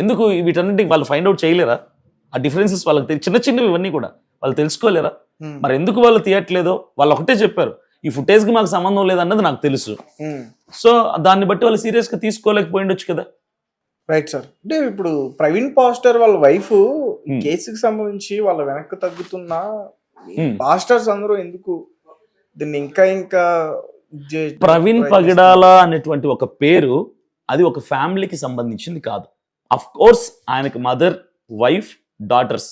ఎందుకు వీటన్నింటికి వాళ్ళు find out చేయలేరా? ఆ డిఫరెన్సెస్ వాళ్ళకి చిన్న చిన్నవి ఇవన్నీ కూడా వాళ్ళు తెలుసుకోలేరా? మరి ఎందుకు వాళ్ళు తీయట్లేదో వాళ్ళు ఒకటే చెప్పారు, ఈ ఫుటేజ్కి మాకు సంబంధం లేదన్నది నాకు తెలుసు. సో దాన్ని బట్టి వాళ్ళు సీరియస్గా తీసుకోలేకపోయిండొచ్చు కదా. Right sir. అంటే ఇప్పుడు ప్రవీణ్ పాస్టర్ వాళ్ళ వైఫ్ కేసుకి సంబంధించి వాళ్ళ వెనక్కి తగ్గుతున్న పాస్టర్స్ అందరూ ఎందుకు దీన్ని ఇంకా ప్రవీణ్ పగడాల అనేటువంటి ఒక పేరు అది ఒక ఫ్యామిలీకి సంబంధించింది కాదు. అఫ్ కోర్స్ ఆయనకి మదర్, వైఫ్, డాటర్స్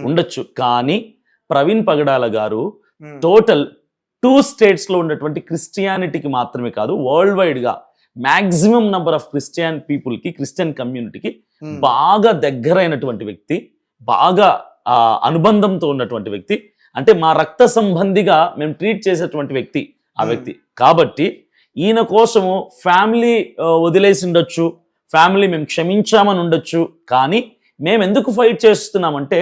ఉండొచ్చు, కానీ ప్రవీణ్ పగడాల గారు టోటల్ 2 states లో ఉన్నటువంటి క్రిస్టియానిటీకి మాత్రమే కాదు, వరల్డ్ వైడ్ గా మ్యాక్సిమం నంబర్ ఆఫ్ క్రిస్టియన్ పీపుల్కి, క్రిస్టియన్ కమ్యూనిటీకి బాగా దగ్గరైనటువంటి వ్యక్తి, బాగా అనుబంధంతో ఉన్నటువంటి వ్యక్తి. అంటే మా రక్త సంబంధిగా మేము ట్రీట్ చేసేటువంటి వ్యక్తి ఆ వ్యక్తి. కాబట్టి ఈయన కోసము ఫ్యామిలీ వదిలేసి ఉండొచ్చు, ఫ్యామిలీ మేము క్షమించామని ఉండొచ్చు, కానీ మేము ఎందుకు ఫైట్ చేస్తున్నామంటే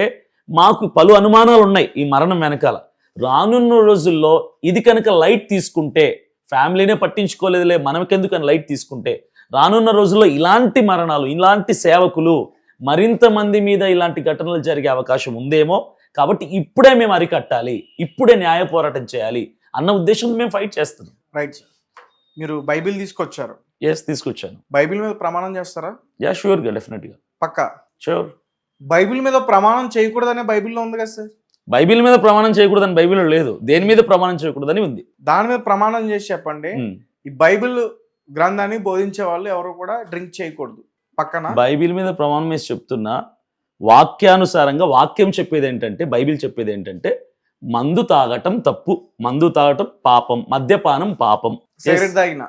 మాకు పలు అనుమానాలు ఉన్నాయి ఈ మరణం వెనకాల. రానున్న రోజుల్లో ఇది కనుక లైట్ తీసుకుంటే, ఫ్యామిలీనే పట్టించుకోలేదులే మనకెందుకని లైట్ తీసుకుంటే, రానున్న రోజుల్లో ఇలాంటి మరణాలు, ఇలాంటి సేవకులు మరింత మంది మీద ఇలాంటి ఘటనలు జరిగే అవకాశం ఉందేమో. కాబట్టి ఇప్పుడే మేము అరికట్టాలి, ఇప్పుడే న్యాయ పోరాటం చేయాలి అన్న ఉద్దేశంతో మేము ఫైట్ చేస్తున్నాం. Right sir. మీరు బైబిల్ తీసుకొచ్చారు? ఎస్, తీసుకొచ్చాను. బైబిల్ మీద ప్రమాణం చేస్తారా? యా, షూర్గా, డెఫినెట్గా, పక్కా. షూర్. బైబిల్ మీద ప్రమాణం చేయకూడదనే బైబిల్లో ఉంది కదా సార్? బైబిల్ మీద ప్రమాణం చేయకూడదని బైబిల్లో లేదు. దేని మీద ప్రమాణం చేయకూడదని ఉంది. దాని మీద ప్రమాణం చేసి చెప్పండి. ఈ బైబిల్ గ్రంథాన్ని బోధించే వాళ్ళు ఎవరు కూడా డ్రింక్ చేయకూడదు పక్కన. బైబిల్ మీద ప్రమాణం వేసి చెప్తున్నా, వాక్యానుసారంగా వాక్యం చెప్పేది ఏంటంటే, బైబిల్ చెప్పేది ఏంటంటే మందు తాగటం తప్పు, మందు తాగటం పాపం, మద్యపానం పాపం. సిగరెట్ తాగిన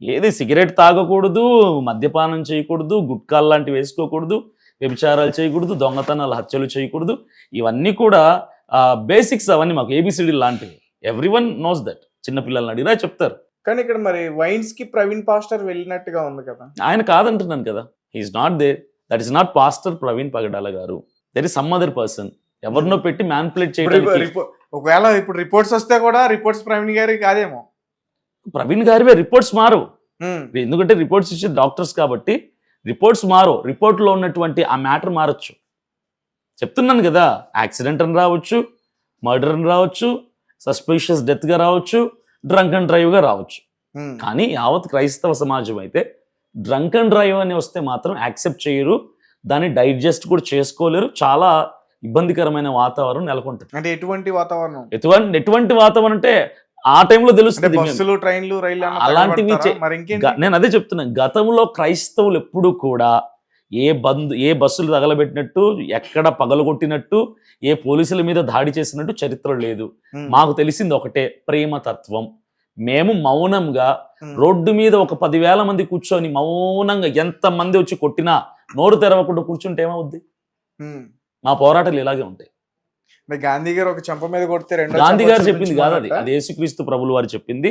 లేదు, సిగరెట్ తాగకూడదు, మద్యపానం చేయకూడదు, గుట్కాలు లాంటివి వేసుకోకూడదు, వ్యభిచారాలు చేయకూడదు, దొంగతనాలు, హత్యలు చేయకూడదు. ఇవన్నీ కూడా బేసిక్స్, అవన్నీ మాకు ఏబిసిడి లాంటివి. Everyone knows that. చిన్నపిల్లల్ని అడిగినా చెప్తారు. కానీ ఇక్కడ మరి వైన్స్ కి ప్రవీణ్ పాస్టర్ వెళ్ళినట్టుగా ఉంది కదా. ఆయన కాదంటున్నాను కదా, he is not there. That is not pastor Praveen Pagadala గారు. There is some other person. ఎవరినో పెట్టి మ్యానిపులేట్ చేయడానికి. ఒకవేళ ఇప్పుడు రిపోర్ట్స్ వస్తే కూడా రిపోర్ట్స్ ప్రవీణ్ గారికి కాదేమో. ప్రవీణ్ గారివే రిపోర్ట్స్ మారు, ఎందుకంటే రిపోర్ట్స్ ఇచ్చే డాక్టర్స్ కాబట్టి రిపోర్ట్స్ మారు. రిపోర్ట్లో ఉన్నటువంటి ఆ మ్యాటర్ మారచ్చు. చెప్తున్నాను కదా, యాక్సిడెంట్ అని రావచ్చు, మర్డర్ అని రావచ్చు, సస్పిషియస్ డెత్గా రావచ్చు, డ్రంక్ అండ్ డ్రైవ్గా రావచ్చు. కానీ యావత్ క్రైస్తవ సమాజం అయితే డ్రంక్ అండ్ డ్రైవ్ అని వస్తే మాత్రం యాక్సెప్ట్ చేయరు, దాన్ని డైజెస్ట్ కూడా చేసుకోలేరు. చాలా ఇబ్బందికరమైన వాతావరణం నెలకొంటుంది. అంటే ఎటువంటి వాతావరణం? ఎటువంటి వాతావరణం అంటే ఆ టైంలో తెలుస్తుంది. బస్సులు, ట్రైన్లు, రైళ్లు అలాంటివి నేను అదే చెప్తున్నాను. గతంలో క్రైస్తవులు ఎప్పుడు కూడా ఏ బస్సులు తగలబెట్టినట్టు, ఎక్కడ పగలగొట్టినట్టు, ఏ పోలీసుల మీద దాడి చేసినట్టు చరిత్ర లేదు. మాకు తెలిసింది ఒకటే, ప్రేమతత్వం. మేము మౌనంగా రోడ్డు మీద ఒక 10,000 మంది కూర్చొని మౌనంగా ఎంత మంది వచ్చి కొట్టినా నోరు తెరవకుండా కూర్చుంటే ఏమవుద్ది? మా పోరాటాలు ఇలాగే ఉంటాయి. గాంధీ గారు ఒక చెంప మీద కొడితే గాంధీ గారు చెప్పింది కాదు అది, అది యేసుక్రీస్తు ప్రభులు వారు చెప్పింది.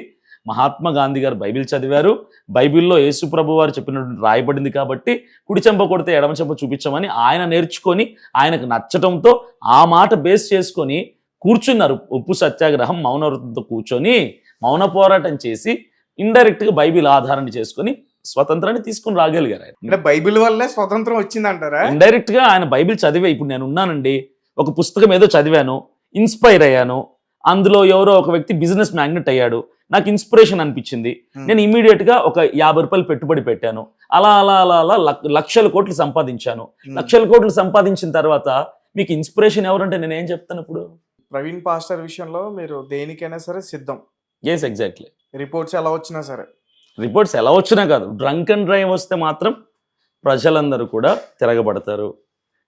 మహాత్మా గాంధీ గారు బైబిల్ చదివారు. బైబిల్లో యేసు ప్రభు వారు చెప్పినట్టు రాయబడింది కాబట్టి కుడి చెంప కొడితే ఎడమ చెంప చూపించమని ఆయన నేర్చుకొని, ఆయనకు నచ్చటంతో ఆ మాట బేస్ చేసుకొని కూర్చున్నారు. ఉప్పు సత్యాగ్రహం, మౌన వృత్తంతో కూర్చొని మౌన పోరాటం చేసి ఇండైరెక్ట్ గా బైబిల్ ఆధారణ చేసుకొని స్వతంత్రాన్ని తీసుకుని రాగలిగారు. ఆయన బైబిల్ వల్లే స్వతంత్రం వచ్చిందంటారా? ఇండైరెక్ట్ గా ఆయన బైబిల్ చదివే. ఇప్పుడు నేను ఉన్నానండి, ఒక పుస్తకం ఏదో చదివాను, ఇన్స్పైర్ అయ్యాను. అందులో ఎవరో ఒక వ్యక్తి బిజినెస్ మ్యాగ్నెట్ అయ్యాడు, నాకు ఇన్స్పిరేషన్ అనిపించింది. నేను ఇమీడియట్ గా ఒక 50 రూపాయలు పెట్టుబడి పెట్టాను. అలా అలా అలా అలా లక్షల కోట్లు సంపాదించాను. లక్షల కోట్లు సంపాదించిన తర్వాత మీకు ఇన్స్పిరేషన్ ఎవరంటే నేను ఏం చెప్తాను? ఇప్పుడు ప్రవీణ్ పాస్టర్ విషయంలో మీరు దేనికైనా సరే సిద్ధం. Yes, exactly. రిపోర్ట్స్ ఎలా వచ్చినా సరే, రిపోర్ట్స్ ఎలా వచ్చినా కాదు, డ్రంక్ అండ్ డ్రైవ్ వస్తే మాత్రం ప్రజలందరూ కూడా తిరగబడతారు.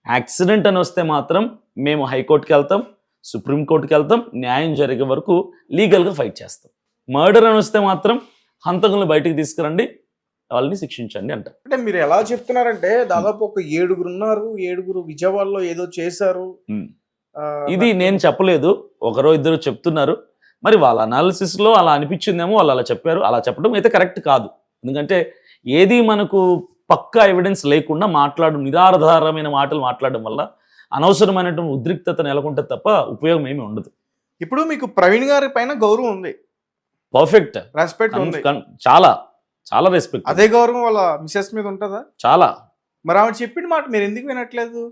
యాక్సిడెంట్ అని వస్తే మాత్రం మేము హైకోర్టుకి వెళ్తాం, సుప్రీంకోర్టుకి వెళ్తాం, న్యాయం జరిగే వరకు లీగల్గా ఫైట్ చేస్తాం. మర్డర్ అని వస్తే మాత్రం హంతకులను బయటికి తీసుకురండి, వాళ్ళని శిక్షించండి అంటారు. అంటే మీరు ఎలా చెప్తున్నారంటే దాదాపు ఒక 7 ఉన్నారు, 7 విజయవాడలో ఏదో చేశారు. ఇది నేను చెప్పలేదు, ఒకరో ఇద్దరు చెప్తున్నారు. మరి వాళ్ళ అనాలిసిస్లో అలా అనిపించిందేమో, వాళ్ళు అలా చెప్పారు. అలా చెప్పడం అయితే కరెక్ట్ కాదు. ఎందుకంటే ఏది మనకు పక్కా ఎవిడెన్స్ లేకుండా నిరాధారమైన మాటలు మాట్లాడడం వల్ల అనవసరమైనటువంటి ఉద్రిక్తత నెలకొంటుంది తప్ప ఉపయోగం ఏమీ ఉండదు. ఇప్పుడు మీకు ప్రవీణ్ గారి పైన గౌరవం ఉంది, పర్ఫెక్ట్ రెస్పెక్ట్ ఉంది, చాలా చాలా రెస్పెక్ట్. అదే గౌరవం వాళ్ళ మిసెస్ మీద ఉంటుందా? చాలా మరి ఆవిడ చెప్పిన మాట మీరు ఎందుకు వినట్లేదు?